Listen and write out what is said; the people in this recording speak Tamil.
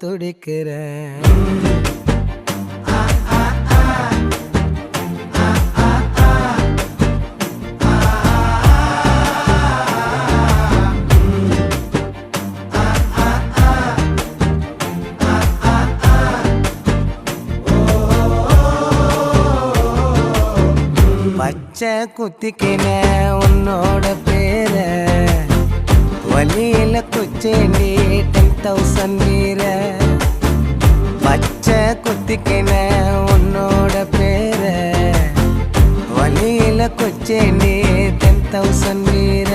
துடிக்கிறேன். பச்சை குத்திக்கின உன்னோட பேர வலியில குச்சேண்டி 10,000 வீர. பச்சை குத்திக்கின உன்னோட பேர வலியில குச்சேண்டி 10,000 வீர.